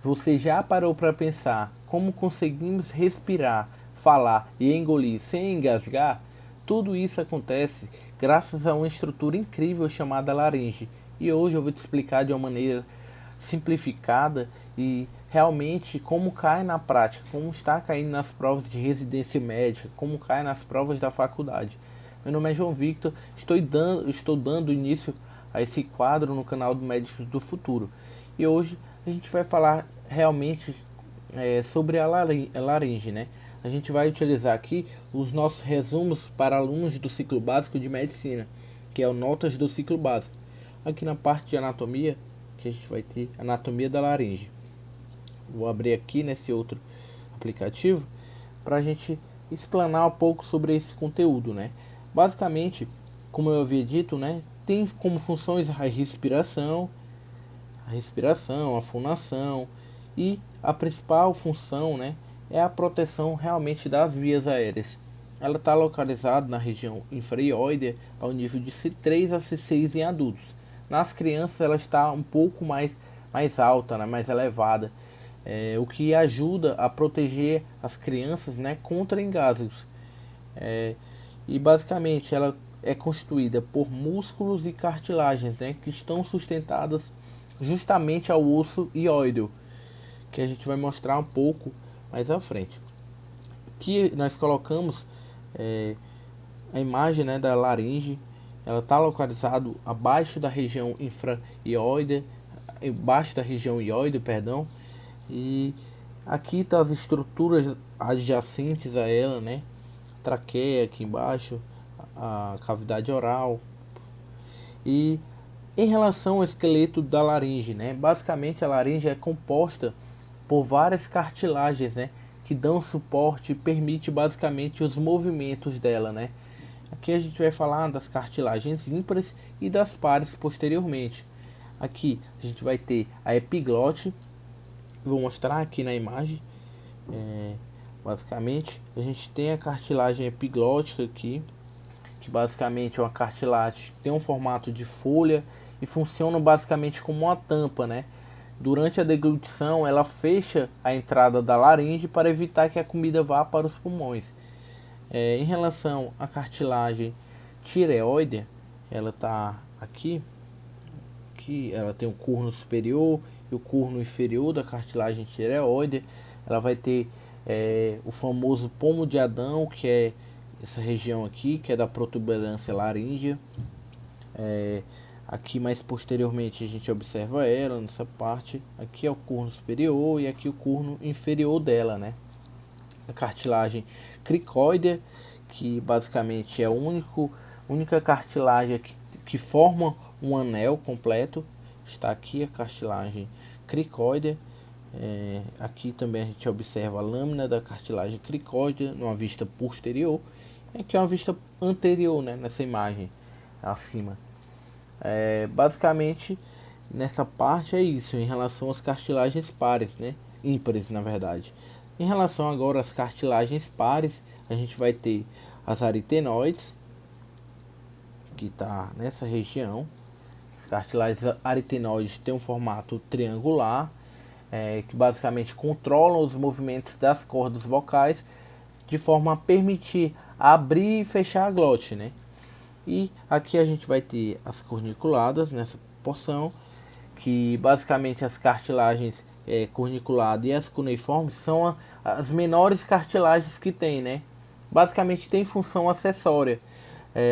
Você já parou para pensar como conseguimos respirar, falar e engolir sem engasgar? Tudo isso acontece graças a uma estrutura incrível chamada laringe. E hoje eu vou te explicar de uma maneira simplificada e realmente como cai na prática, como está caindo nas provas de residência médica, como cai nas provas da faculdade. Meu nome é João Victor, estou dando início a esse quadro no canal do Médicos do Futuro. E hoje a gente vai falar realmente sobre a laringe, né? A gente vai utilizar aqui os nossos resumos para alunos do ciclo básico de medicina, que é o Notas do ciclo básico. Aqui na parte de anatomia, que a gente vai ter anatomia da laringe. Vou abrir aqui nesse outro aplicativo para a gente explanar um pouco sobre esse conteúdo, né? Basicamente, como eu havia dito, né, tem como funções a fonação e a principal função, né, é a proteção realmente das vias aéreas. Ela está localizada na região infraioide ao nível de C3 a C6 em adultos. Nas crianças ela está um pouco mais alta, né, mais elevada, o que ajuda a proteger as crianças, né, contra engasgos. É, e basicamente ela é constituída por músculos e cartilagens, né, que estão sustentadas justamente ao osso ióideo, que a gente vai mostrar um pouco mais à frente. Aqui nós colocamos é, a imagem, né, da laringe. Ela está localizada abaixo da região infraioide, embaixo da região ióide, perdão, e aqui tá as estruturas adjacentes a ela, né? Traqueia aqui embaixo, a cavidade oral. E em relação ao esqueleto da laringe, né? Basicamente a laringe é composta por várias cartilagens, né? Que dão suporte e permite basicamente os movimentos dela, né? Aqui a gente vai falar das cartilagens ímpares e das pares posteriormente. Aqui a gente vai ter a epiglote, vou mostrar aqui na imagem. É, basicamente a gente tem a cartilagem epiglótica aqui, que basicamente é uma cartilagem que tem um formato de folha e funciona basicamente como uma tampa, né? Durante a deglutição, ela fecha a entrada da laringe para evitar que a comida vá para os pulmões. Em relação à cartilagem tireoide, ela está aqui ela tem o corno superior e o corno inferior da cartilagem tireoide. Ela vai ter o famoso pomo de Adão, que é essa região aqui, que é da protuberância laríngea. Aqui mais posteriormente a gente observa ela nessa parte. Aqui é o corno superior e aqui o corno inferior dela, né? A cartilagem cricoide, que basicamente é a única cartilagem que forma um anel completo. Está aqui a cartilagem cricoide. Aqui também a gente observa a lâmina da cartilagem cricoide numa vista posterior. Aqui é uma vista anterior, né, nessa imagem acima. Basicamente nessa parte é isso em relação às cartilagens pares, né, ímpares na verdade. Em relação agora às cartilagens pares, a gente vai ter as aritenoides, que está nessa região. As cartilagens aritenoides têm um formato triangular, que basicamente controlam os movimentos das cordas vocais de forma a permitir abrir e fechar a glote, né? E aqui a gente vai ter as corniculadas nessa porção, que basicamente as cartilagens corniculadas e as cuneiformes são as menores cartilagens que tem, né? Basicamente tem função acessória,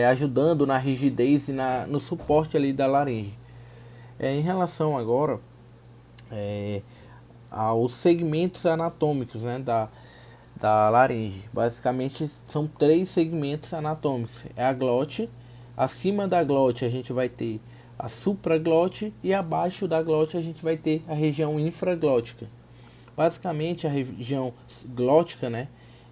ajudando na rigidez e no suporte ali da laringe. Em relação agora aos segmentos anatômicos, né, da laringe. Basicamente são três segmentos anatômicos. É a glote, acima da glote a gente vai ter a supraglote e abaixo da glote a gente vai ter a região infraglótica. Basicamente a região glótica, né,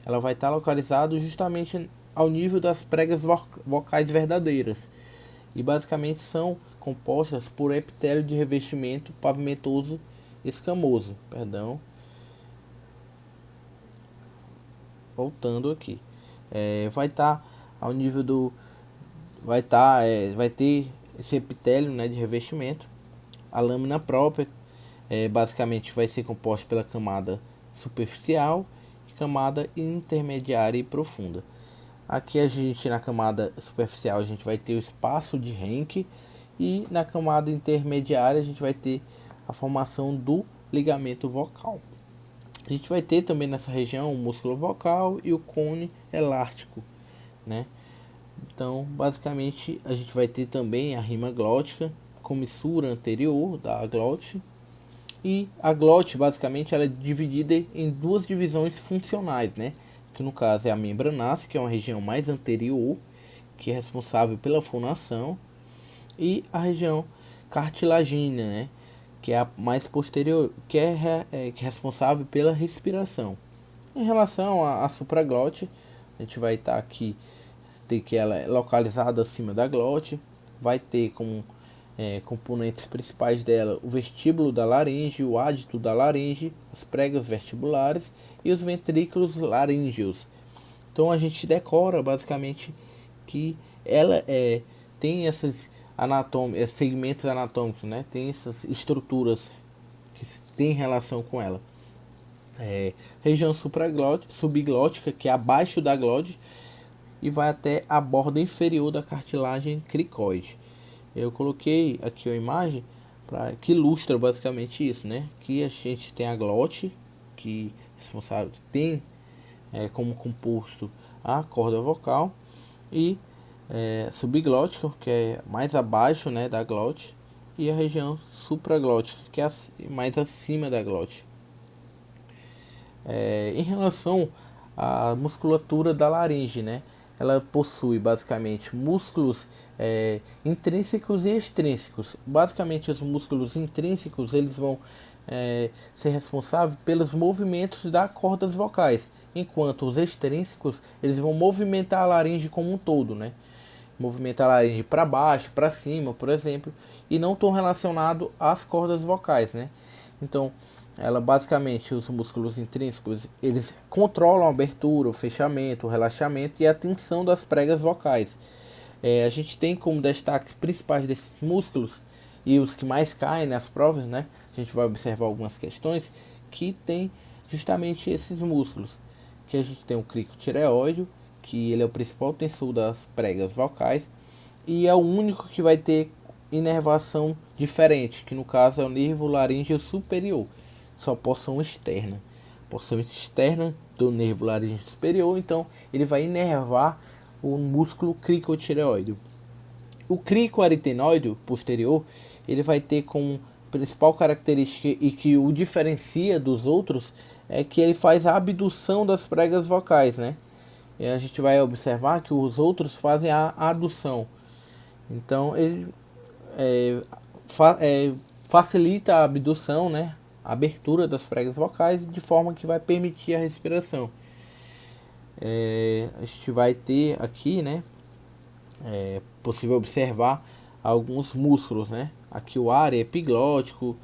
ela vai estar localizada justamente ao nível das pregas vocais verdadeiras. E basicamente são compostas por epitélio de revestimento pavimentoso escamoso, perdão. Voltando aqui, vai estar ao nível do, vai ter esse epitélio, né, de revestimento, a lâmina própria, basicamente vai ser composto pela camada superficial, camada intermediária e profunda. Aqui a gente, na camada superficial, a gente vai ter o espaço de Henke, e na camada intermediária a gente vai ter a formação do ligamento vocal. A gente vai ter também nessa região o músculo vocal e o cone elástico, né? Então, basicamente, a gente vai ter também a rima glótica, comissura anterior da glote. E a glote, basicamente, ela é dividida em duas divisões funcionais, né? Que no caso é a membranácea, que é uma região mais anterior, que é responsável pela fonação, e a região cartilagínea, né? Que é a mais posterior, que que é responsável pela respiração. Em relação à supraglote, a gente vai estar aqui, ter que ela é localizada acima da glote, vai ter como componentes principais dela o vestíbulo da laringe, o ádito da laringe, as pregas vestibulares e os ventrículos laríngeos. Então a gente decora basicamente que ela tem esses segmentos anatômicos, né? Tem essas estruturas que têm relação com ela. Região subglótica, que é abaixo da glote, e vai até a borda inferior da cartilagem cricoide. Eu coloquei aqui a imagem que ilustra basicamente isso, né? Que a gente tem a glote, que responsável tem como composto a corda vocal, e subglótica, que é mais abaixo, né, da glote, e a região supraglótica, que é mais acima da glote. Em relação à musculatura da laringe, né, ela possui basicamente músculos intrínsecos e extrínsecos. Basicamente, os músculos intrínsecos eles vão ser responsáveis pelos movimentos das cordas vocais, enquanto os extrínsecos eles vão movimentar a laringe como um todo, né? Movimentar a laringe para baixo, para cima, por exemplo, e não estão relacionados às cordas vocais, né? Então, ela basicamente, os músculos intrínsecos, eles controlam a abertura, o fechamento, o relaxamento e a tensão das pregas vocais. A gente tem como destaque principais desses músculos e os que mais caem nas provas, né? A gente vai observar algumas questões que tem justamente esses músculos. Que a gente tem o cricotireoide, que ele é o principal tensor das pregas vocais e é o único que vai ter inervação diferente, que no caso é o nervo laríngeo superior, só porção externa. Porção externa do nervo laríngeo superior, então ele vai inervar o músculo cricotireoide. O cricoaritenoide posterior, ele vai ter como principal característica e que o diferencia dos outros é que ele faz a abdução das pregas vocais, né? E a gente vai observar que os outros fazem a adução. Então ele facilita a abdução, né? A abertura das pregas vocais de forma que vai permitir a respiração. A gente vai ter aqui, né? Possível observar alguns músculos, né? Aqui o área epiglótico,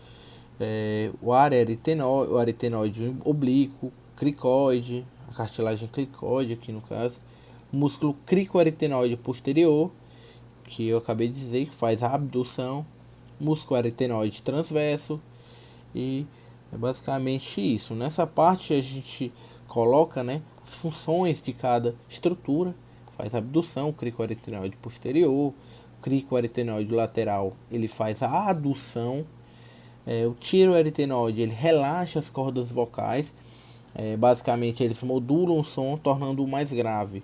o área aritenoide, o aritenoide oblíquo, cricoide, a cartilagem cricoide aqui no caso, o músculo cricoaritenoide posterior, que eu acabei de dizer que faz a abdução, músculo aritenoide transverso, e é basicamente isso. Nessa parte a gente coloca, né, as funções de cada estrutura, faz a abdução, o cricoaritenoide posterior, o cricoaritenoide lateral, ele faz a adução, o tiroaritenoide, ele relaxa as cordas vocais, basicamente eles modulam o som, tornando-o mais grave.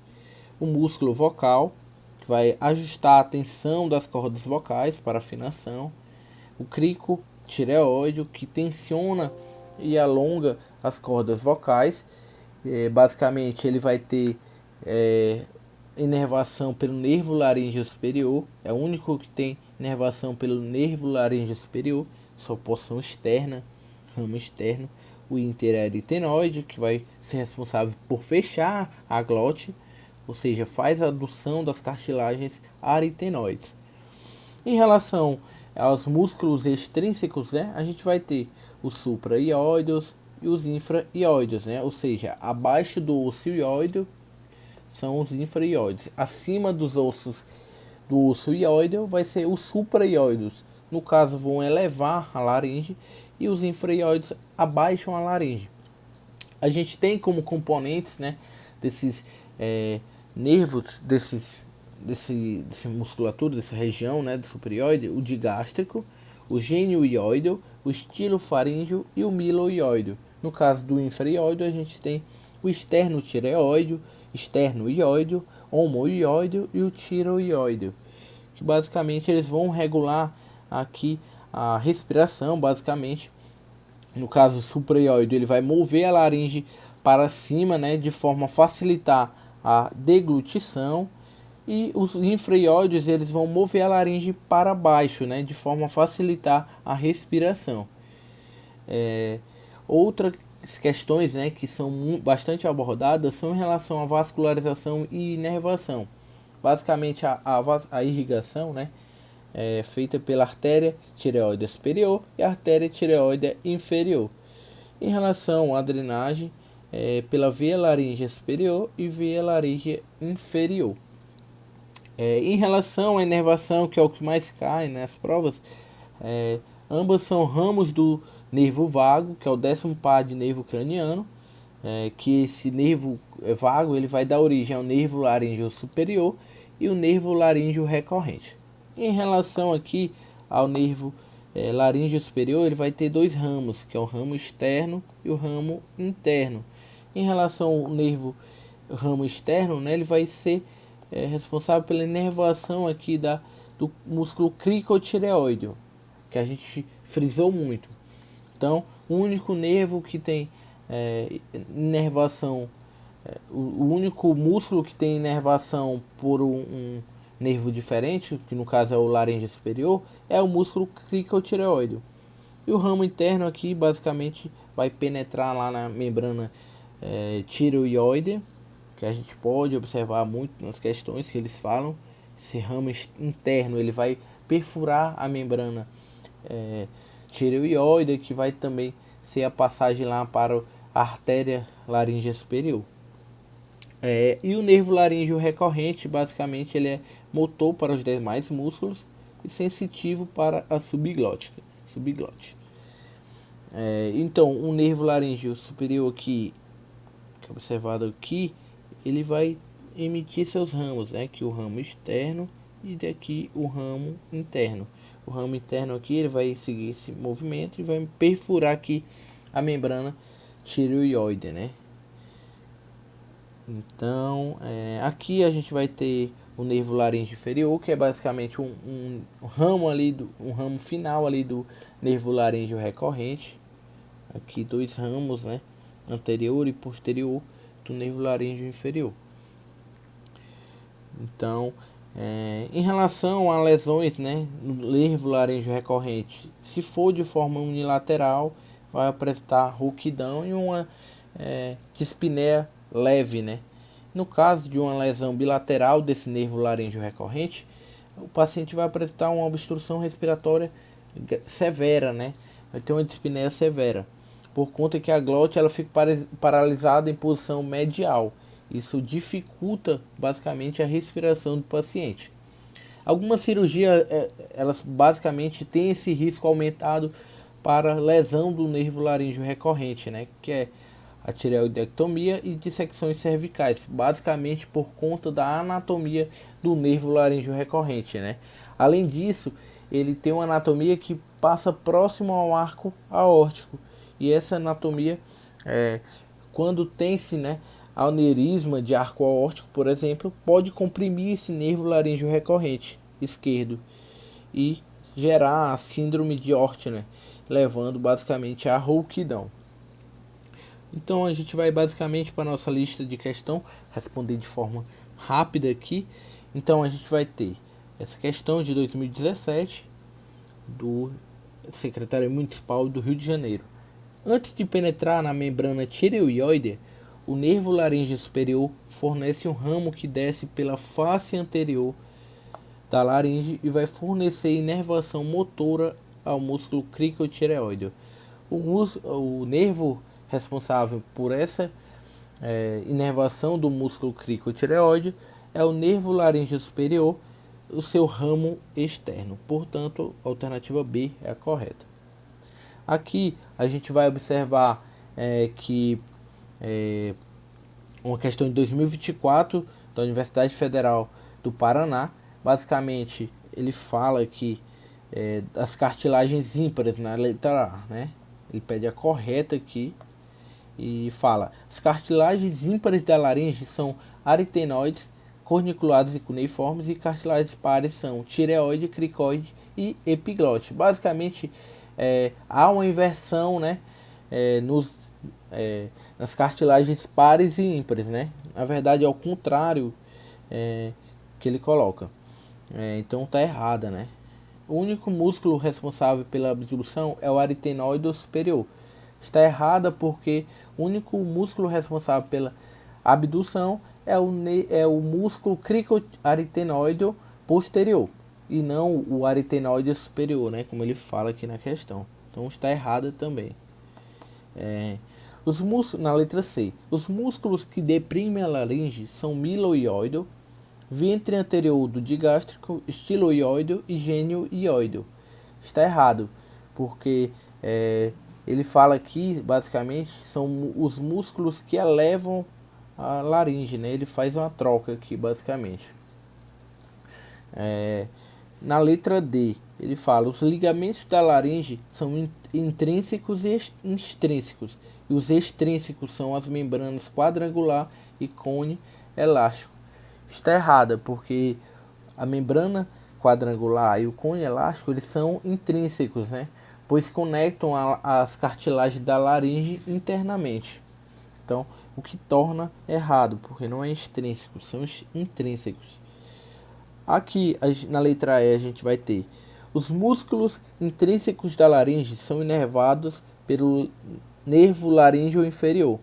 O músculo vocal, que vai ajustar a tensão das cordas vocais para afinação. O cricotireoide, que tensiona e alonga as cordas vocais. Basicamente ele vai ter inervação pelo nervo laríngeo superior, é o único que tem inervação pelo nervo laríngeo superior, sua porção externa, ramo externo. O interaritenoide, que vai ser responsável por fechar a glote, ou seja, faz a adução das cartilagens aritenoides. Em relação aos músculos extrínsecos, né, a gente vai ter os supraioideus e os infraioideus, né, ou seja, abaixo do osso ióideo são os infraioides, acima dos ossos do osso ióideo vai ser os supraioideus. No caso, vão elevar a laringe e os infra-ióides abaixam a laringe. A gente tem como componentes, né, desses nervos, desse musculatura, dessa região, né, do superioide, o digástrico, o genioióideo, o estilofaríngeo e o miloióideo. No caso do infra-ióideo, a gente tem o esternotireoideo, esternoióideo, homoióideo e o tiroióideo, que basicamente eles vão regular aqui a respiração, basicamente. No caso supraioide, ele vai mover a laringe para cima, né, de forma a facilitar a deglutição, e os infraioides eles vão mover a laringe para baixo, né, de forma a facilitar a respiração. Outras questões, né, que são bastante abordadas são em relação à vascularização e inervação. Basicamente a irrigação, né, é feita pela artéria tireoide superior e a artéria tireoide inferior. Em relação à drenagem, pela veia laríngea superior e veia laríngea inferior. Em relação à inervação, que é o que mais cai nas provas, ambas são ramos do nervo vago, que é o 10º par de nervo craniano, que esse nervo vago ele vai dar origem ao nervo laríngeo superior e o nervo laríngeo recorrente. Em relação aqui ao nervo laríngeo superior, ele vai ter dois ramos, que é o ramo externo e o ramo interno. Em relação ao ramo externo, né, ele vai ser responsável pela inervação aqui do músculo cricotireoide, que a gente frisou muito. Então, o único nervo que tem inervação, o único músculo que tem inervação por um nervo diferente, que no caso é o laríngeo superior, é o músculo cricotireoide. E o ramo interno aqui basicamente vai penetrar lá na membrana tireoide, que a gente pode observar muito nas questões que eles falam. Esse ramo interno ele vai perfurar a membrana tireoide, que vai também ser a passagem lá para a artéria laríngea superior. E o nervo laríngeo recorrente, basicamente, ele é motor para os demais músculos e sensitivo para a subglote. Então, o nervo laríngeo superior aqui, que é observado aqui, ele vai emitir seus ramos, né? Que o ramo externo e daqui o ramo interno. O ramo interno aqui ele vai seguir esse movimento e vai perfurar aqui a membrana tireoide, né? Então, aqui a gente vai ter o nervo laríngeo inferior, que é basicamente um ramo ali, um ramo final ali do nervo laríngeo recorrente. Aqui dois ramos, né, anterior e posterior do nervo laríngeo inferior. Então, em relação a lesões, né, no nervo laríngeo recorrente, se for de forma unilateral, vai apresentar rouquidão e uma dispneia leve, né? No caso de uma lesão bilateral desse nervo laríngeo recorrente, o paciente vai apresentar uma obstrução respiratória severa, né? Vai ter uma dispneia severa, por conta que a glote ela fica paralisada em posição medial. Isso dificulta basicamente a respiração do paciente. Algumas cirurgias, elas basicamente têm esse risco aumentado para lesão do nervo laríngeo recorrente, né? Que é a tireoidectomia e dissecções cervicais, basicamente por conta da anatomia do nervo laríngeo recorrente, né? Além disso, ele tem uma anatomia que passa próximo ao arco aórtico, e essa anatomia, quando tem-se, né, aneurisma de arco aórtico, por exemplo, pode comprimir esse nervo laríngeo recorrente esquerdo e gerar a síndrome de Ortner, levando basicamente à rouquidão. Então a gente vai basicamente para a nossa lista de questão, responder de forma rápida aqui. Então a gente vai ter essa questão de 2017 do secretário municipal do Rio de Janeiro. Antes de penetrar na membrana tireoide, o nervo laríngeo superior fornece um ramo que desce pela face anterior da laringe e vai fornecer inervação motora ao músculo cricotireoide. O nervo responsável por essa inervação do músculo cricotireoide é o nervo laríngeo superior, o seu ramo externo. Portanto, a alternativa B é a correta. Aqui a gente vai observar que uma questão de 2024 da Universidade Federal do Paraná. Basicamente, ele fala que as cartilagens ímpares na letra A, né? Ele pede a correta aqui e fala: as cartilagens ímpares da laringe são aritenoides, corniculados e cuneiformes, e cartilagens pares são tireoide, cricoide e epiglote. Basicamente, há uma inversão, né, nas cartilagens pares e ímpares, né? Na verdade, é o contrário que ele coloca. Então tá errada, né? O único músculo responsável pela abdução é o aritenoide superior. Está errada porque o único músculo responsável pela abdução é o músculo cricoaritenoide posterior e não o aritenoide superior, né? Como ele fala aqui na questão. Então está errada também. Os músculos, na letra C, os músculos que deprimem a laringe são miloioide, ventre anterior do digástrico, estiloioide e genioide. Está errado, porque ele fala aqui, basicamente, são os músculos que elevam a laringe, né? Ele faz uma troca aqui, basicamente. Na letra D, ele fala: os ligamentos da laringe são intrínsecos e extrínsecos, e os extrínsecos são as membranas quadrangular e cone elástico. Está errada, porque a membrana quadrangular e o cone elástico eles são intrínsecos, né? Pois conectam as cartilagens da laringe internamente. Então, o que torna errado, porque não é extrínseco, são intrínsecos. Aqui na letra E a gente vai ter: os músculos intrínsecos da laringe são inervados pelo nervo laríngeo inferior,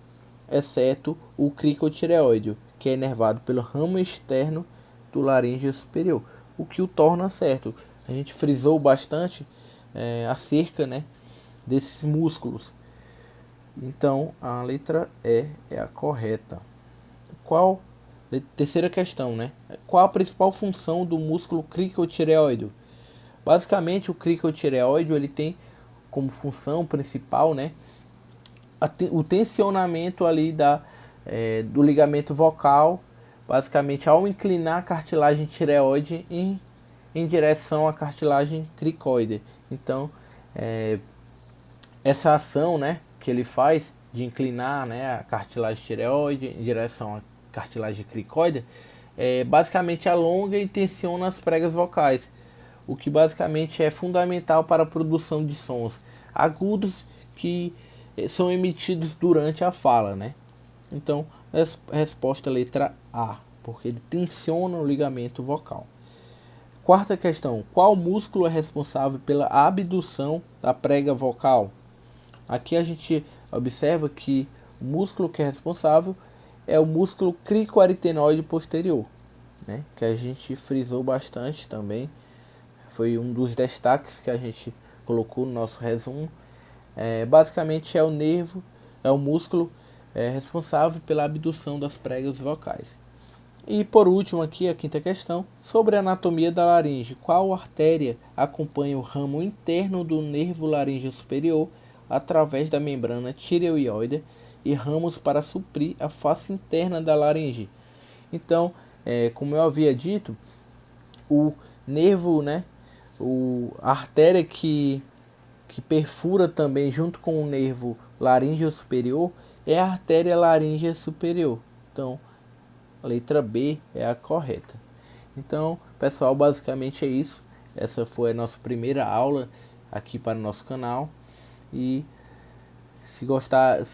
exceto o cricotireoide, que é inervado pelo ramo externo do laríngeo superior, o que o torna certo. A gente frisou bastante acerca, né, desses músculos. Então a letra E é a correta. Terceira questão, né? Qual a principal função do músculo cricotireoide? Basicamente, o cricotireoide ele tem como função principal, né, o tensionamento ali do ligamento vocal, basicamente ao inclinar a cartilagem tireoide em direção à cartilagem cricoide. Então, essa ação, né, que ele faz de inclinar, né, a cartilagem tireoide em direção à cartilagem cricoide, basicamente alonga e tensiona as pregas vocais, o que basicamente é fundamental para a produção de sons agudos que são emitidos durante a fala, né? Então, a resposta é a letra A, porque ele tensiona o ligamento vocal. Quarta questão: qual músculo é responsável pela abdução da prega vocal? Aqui a gente observa que o músculo que é responsável é o músculo cricoaritenoide posterior, né? Que a gente frisou bastante também. Foi um dos destaques que a gente colocou no nosso resumo. Basicamente é o músculo responsável pela abdução das pregas vocais. E por último aqui a quinta questão: sobre a anatomia da laringe, qual artéria acompanha o ramo interno do nervo laríngeo superior através da membrana tireoide e ramos para suprir a face interna da laringe? Então, como eu havia dito, o nervo, né, a artéria que perfura também junto com o nervo laríngeo superior é a artéria laríngea superior. Então, a letra B é a correta. Então, pessoal, basicamente é isso. Essa foi a nossa primeira aula aqui para o nosso canal. E se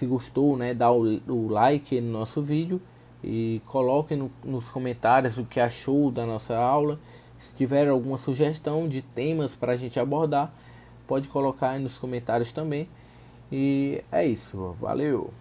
gostou, né, dá o like no nosso vídeo e coloque nos comentários o que achou da nossa aula. Se tiver alguma sugestão de temas para a gente abordar, pode colocar aí nos comentários também. E é isso, valeu!